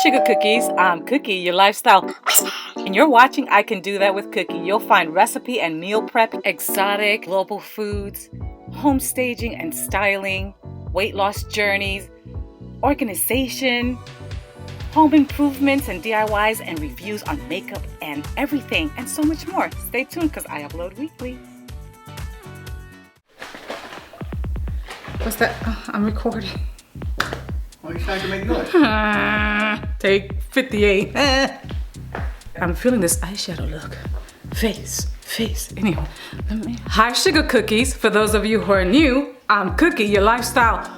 Sugar Cookies, I'm Cookie, your lifestyle. And you're watching I Can Do That with Cookie. You'll find recipe and meal prep, exotic global foods, home staging and styling, weight loss journeys, organization, home improvements and DIYs, and reviews on makeup and everything, and so much more. Stay tuned because I upload weekly. What's that? Oh, I'm recording. Are you trying to make noise? Take 58. I'm feeling this eyeshadow look. Face. Anyhow, hi Sugar Cookies. For those of you who are new, I'm Cookie, your lifestyle.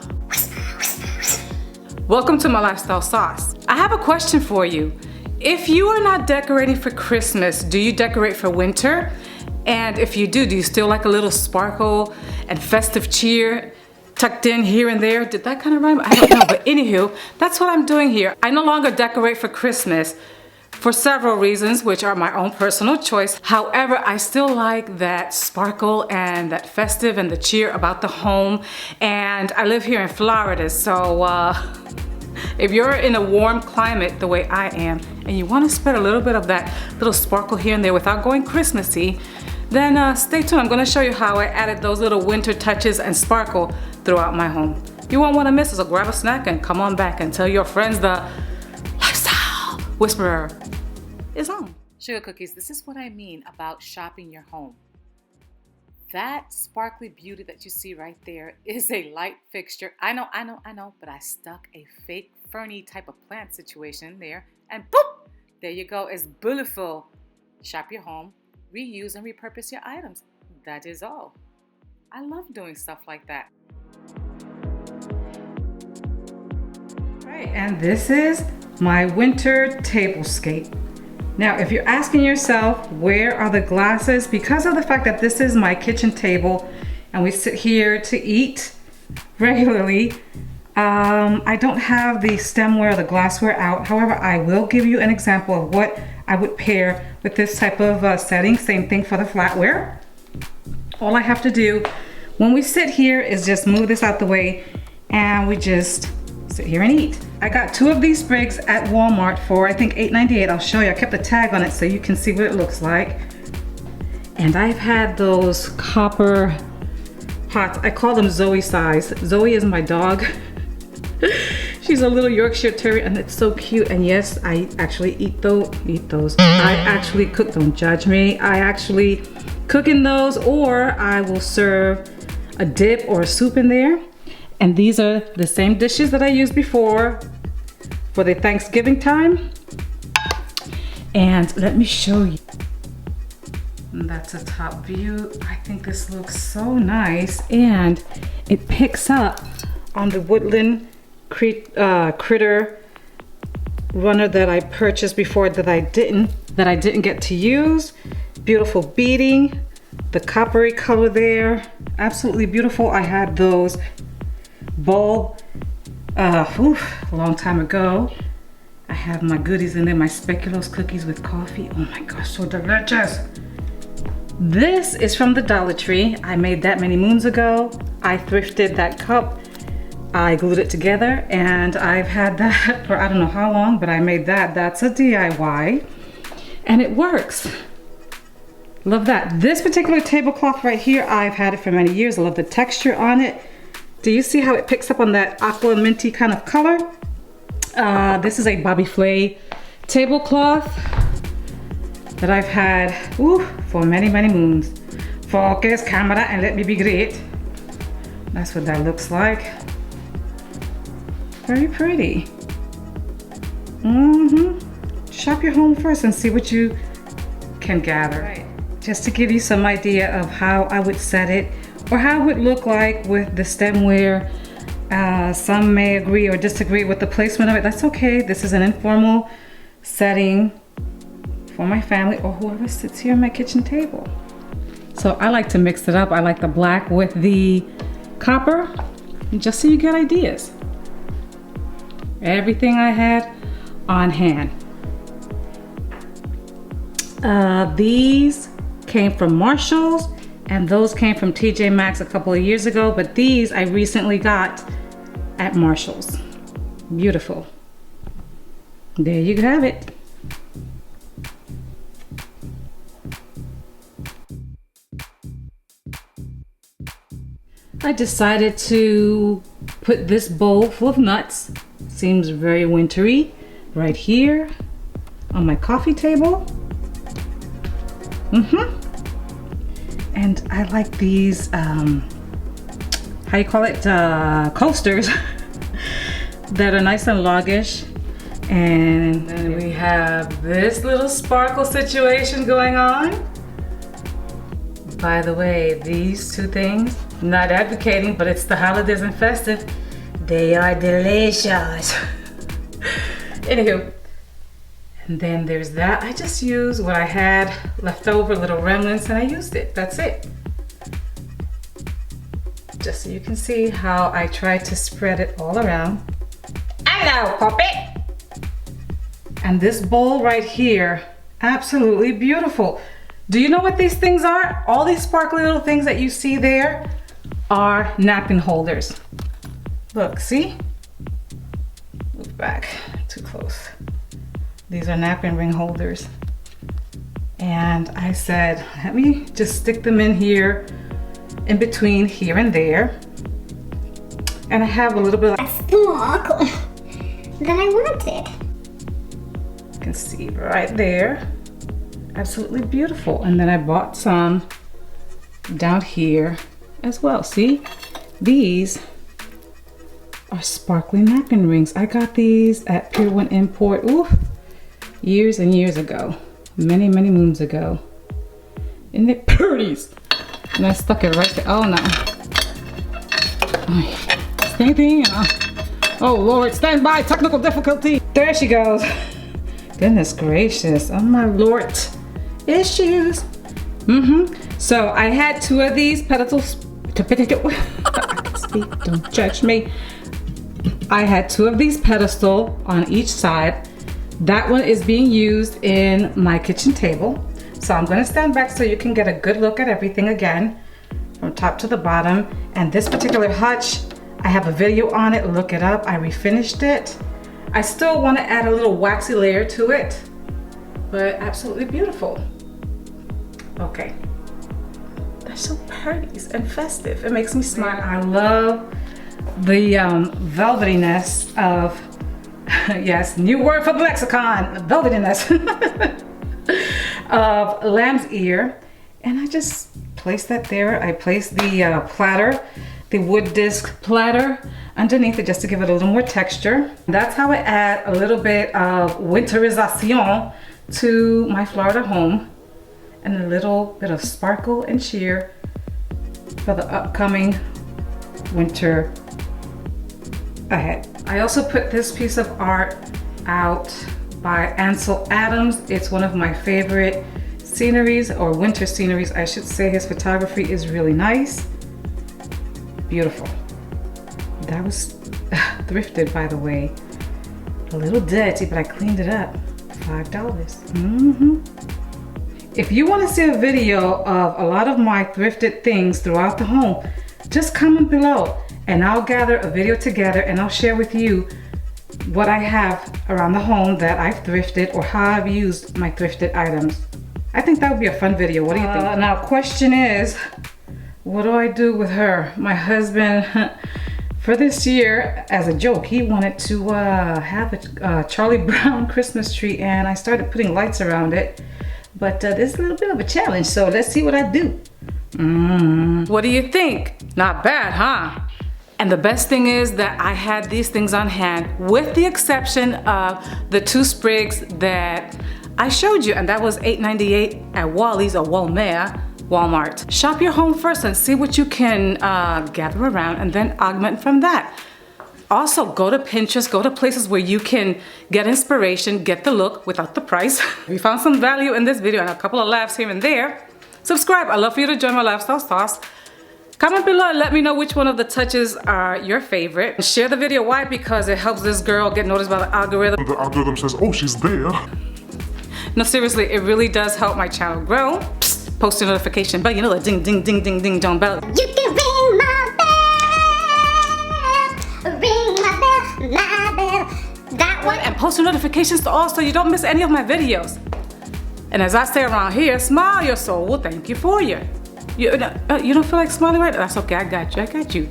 Welcome to my lifestyle sauce. I have a question for you. If you are not decorating for Christmas, do you decorate for winter? And if you do you still like a little sparkle and festive cheer tucked in here and there? Did that kind of rhyme? I don't know, but anywho, that's what I'm doing here. I no longer decorate for Christmas for several reasons, which are my own personal choice. However, I still like that sparkle and that festive and the cheer about the home. And I live here in Florida, so if you're in a warm climate the way I am, and you want to spread a little bit of that little sparkle here and there without going Christmassy, then stay tuned. I'm going to show you how I added those little winter touches and sparkle throughout my home. You won't want to miss it, so grab a snack and come on back and tell your friends the Lifestyle Whisperer is on. Sugar Cookies, this is what I mean about shopping your home. That sparkly beauty that you see right there is a light fixture. I know, but I stuck a fake ferny type of plant situation in there, and boop, there you go. It's beautiful. Shop your home, reuse and repurpose your items. That is all. I love doing stuff like that. Right, and this is my winter tablescape. Now, if you're asking yourself, where are the glasses? Because of the fact that this is my kitchen table and we sit here to eat regularly, I don't have the stemware or the glassware out. However, I will give you an example of what I would pair with this type of setting. Same thing for the flatware. All I have to do when we sit here is just move this out the way and we just sit here and eat. I got 2 of these sprigs at Walmart for I think $8.98. I'll show you. I kept the tag on it so you can see what it looks like. And I've had those copper pots. I call them Zoe size. Zoe is my dog. She's a little Yorkshire Terrier and it's so cute. And yes, I actually eat those. I actually cook, don't judge me. I actually cook in those, or I will serve a dip or a soup in there. And these are the same dishes that I used before for the Thanksgiving time. And let me show you. That's a top view. I think this looks so nice, and it picks up on the woodland critter runner that I purchased before that I didn't get to use. Beautiful beading, the coppery color there, absolutely beautiful. I had those bowl a long time ago. I have my goodies in there, my speculoos cookies with coffee. Oh my gosh, so delicious. This is from the Dollar Tree. I made that many moons ago. I thrifted that cup. I glued it together and I've had that for I don't know how long, but I made that. That's a DIY and it works. Love that. This particular tablecloth right here, I've had it for many years. I love the texture on it. Do you see how it picks up on that aqua minty kind of color? This is a Bobby Flay tablecloth that I've had for many moons. Focus, camera, and let me be great. That's what that looks like. Very pretty. Shop your home first and see what you can gather. Right. Just to give you some idea of how I would set it, or how it would look like with the stemware. Some may agree or disagree with the placement of it. That's okay. This is an informal setting for my family or whoever sits here at my kitchen table. So I like to mix it up. I like the black with the copper, just so you get ideas. Everything I had on hand. These came from Marshall's, and those came from TJ Maxx a couple of years ago, but these I recently got at Marshall's. Beautiful. There you have it. I decided to put this bowl full of nuts, seems very wintry, right here on my coffee table. And I like these, how you call it, coasters that are nice and longish. And then we have this little sparkle situation going on. By the way, these two things, not advocating, but it's the holidays and festive. They are delicious. Anywho, and then there's that. I just used what I had left over, little remnants, and I used it. That's it. Just so you can see how I tried to spread it all around. Hello, puppet! And this bowl right here, absolutely beautiful. Do you know what these things are? All these sparkly little things that you see there are napkin holders. Look, see? Move back, too close. These are napkin ring holders. And I said, let me just stick them in here, in between here and there. And I have a little bit of sparkle that I wanted. You can see right there. Absolutely beautiful. And then I bought some down here as well. See, these are sparkly napkin rings. I got these at Pier 1 Import, years and years ago. Many, many moons ago. Isn't it pretties? And I stuck it right there. Oh no. Anything? Oh Lord, stand by, technical difficulty. There she goes. Goodness gracious. Oh my Lord. Issues. So I had two of these pedestals. I can speak, don't judge me. I had two of these pedestals on each side. That one is being used in my kitchen table. So I'm gonna stand back so you can get a good look at everything again, from top to the bottom. And this particular hutch, I have a video on it, look it up. I refinished it. I still wanna add a little waxy layer to it, but absolutely beautiful. Okay. They're so pretty and festive. It makes me smile. I love the velvetyness of, yes, new word for the lexicon, velvetyness of lamb's ear. And I just placed that there. I placed the platter, the wood disc platter underneath it just to give it a little more texture. That's how I add a little bit of winterization to my Florida home, and a little bit of sparkle and cheer for the upcoming winter ahead. I also put this piece of art out by Ansel Adams. It's one of my favorite sceneries, or winter sceneries I should say. His photography is really nice. Beautiful. That was thrifted, by the way. A little dirty, but I cleaned it up. $5. If you want to see a video of a lot of my thrifted things throughout the home, just comment below and I'll gather a video together and I'll share with you what I have around the home that I've thrifted, or how I've used my thrifted items. I think that would be a fun video. What do you think? Now, question is, what do I do with her? My husband, for this year, as a joke, he wanted to have a Charlie Brown Christmas tree, and I started putting lights around it. But this is a little bit of a challenge, so let's see what I do. What do you think? Not bad, huh? And the best thing is that I had these things on hand, with the exception of the two sprigs that I showed you, and that was $8.98 at Wally's or Walmart. Shop your home first and see what you can gather around, and then augment from that. Also, go to Pinterest, go to places where you can get inspiration, get the look without the price. If you found some value in this video and a couple of laughs here and there, subscribe. I'd love for you to join my lifestyle sauce. Comment below and let me know which one of the touches are your favorite. Share the video. Why? Because it helps this girl get noticed by the algorithm. The algorithm says, oh, she's there. No, seriously, it really does help my channel grow. Psst, post your notification bell. You know the ding, ding, ding, ding, ding, dong bell. You can ring my bell. Ring my bell, my bell. That one. And post your notifications to all so you don't miss any of my videos. And as I say around here, smile, your soul will thank you for you. You don't feel like smiling right? That's okay, I got you, I got you.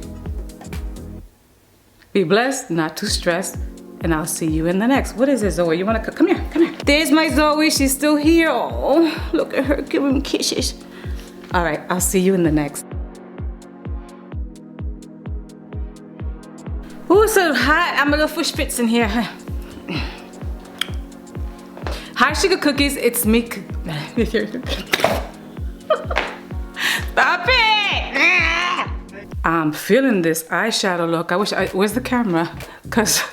Be blessed, not too stressed, and I'll see you in the next. What is it, Zoe? You wanna come here, come here. There's my Zoe, she's still here. Oh, look at her, give him kisses. All right, I'll see you in the next. Ooh, it's so hot. I'm a little fish fits in here. Hi, Sugar Cookies, it's me. Stop it! I'm feeling this eyeshadow look. Where's the camera? Cause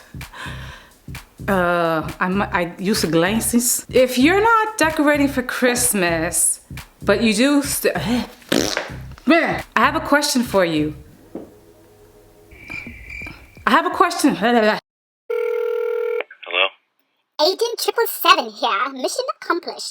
I use glasses. If you're not decorating for Christmas, but you do I have a question for you. I have a question. Hello? Agent 777 here. Mission accomplished.